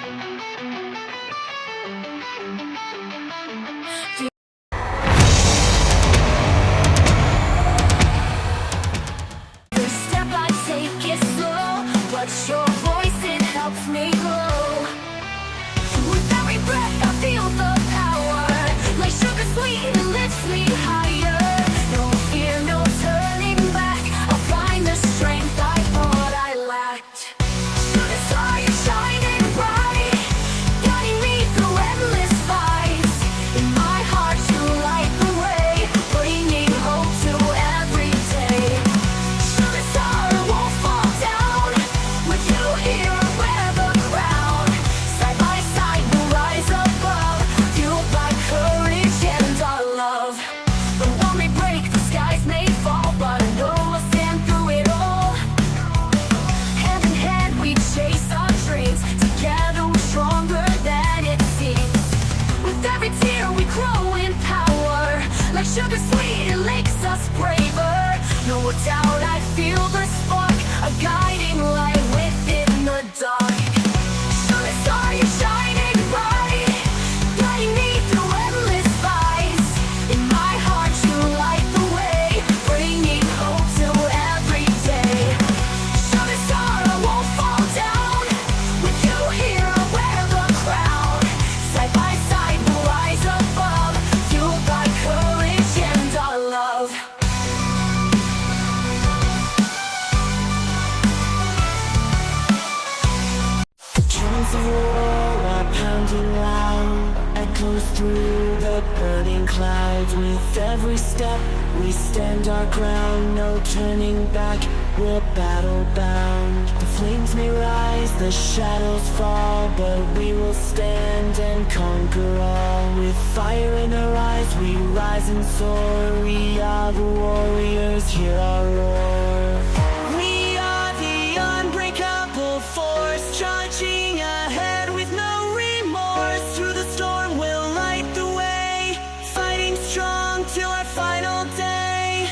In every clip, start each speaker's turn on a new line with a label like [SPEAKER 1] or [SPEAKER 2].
[SPEAKER 1] The step I take is slow, but your voice, it helps me grow. With every breath I feel the power, like sugar sweet, it lifts me higher. No fear, no turning back, I'll find the strength I thought I lacked. Shooting star, you're shining bright, guiding me through endless fights. In my heart you light the way, bringing hope to every day. Shooting star, I won't fall down, with you here I wear the crown. Side by side we'll rise above, fueled by courage and our love. The world may break, the skies may fall, but I know we'll stand through it all. Hand in hand we chase our dreams, together we're stronger than it seems. With every tear we grow in power, like sugar sweet, it makes us braver. No doubt I feel the spark, a guiding light within the dark. Shooting star, you're shining bright, guiding me through endless fights. In my heart you light the way, bringing hope to every day. Shooting star, I won't fall down, with you here I wear the crown. Side by side we'll rise above, fueled by courage and our love.
[SPEAKER 2] Drums of war are pounding loud, echoes through the burning clouds. With every step we stand our ground, no turning back, we're battle bound. The flames may rise, the shadows fall, but we will stand and conquer all. With fire in our eyes we rise and soar, we are the warriors, hear our roar. We are the unbreakable force, charging ahead with no remorse. Through the storm we'll light the way, fighting strong till our final day.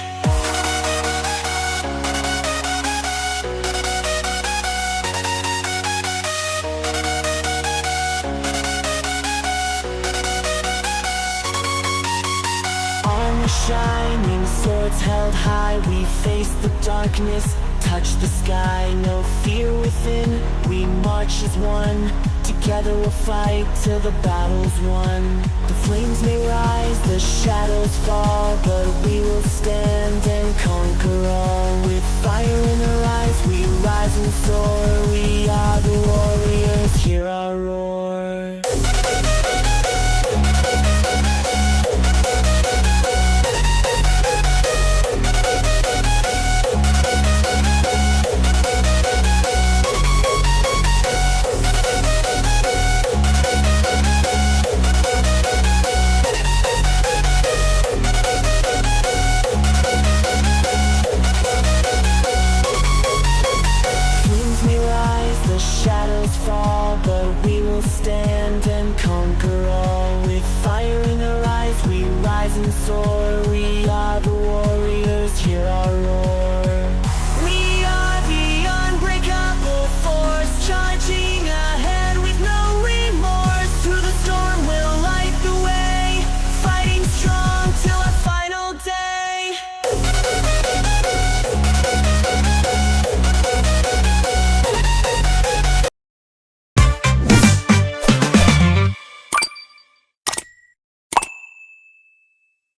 [SPEAKER 2] Armor shining, swords held high, we face the darkness, touch the sky, no fear within, we march as one. Together we'll fight till the battle's won. The flames may rise, the shadows fall, but we will stand and conquer all. With fire in our eyes we rise and soar, we are the warriors, hear our roar. Flames may rise, the shadows fall, but we will stand and conquer all. With fire in our eyes we rise and soar, we are the warriors, hear our roar.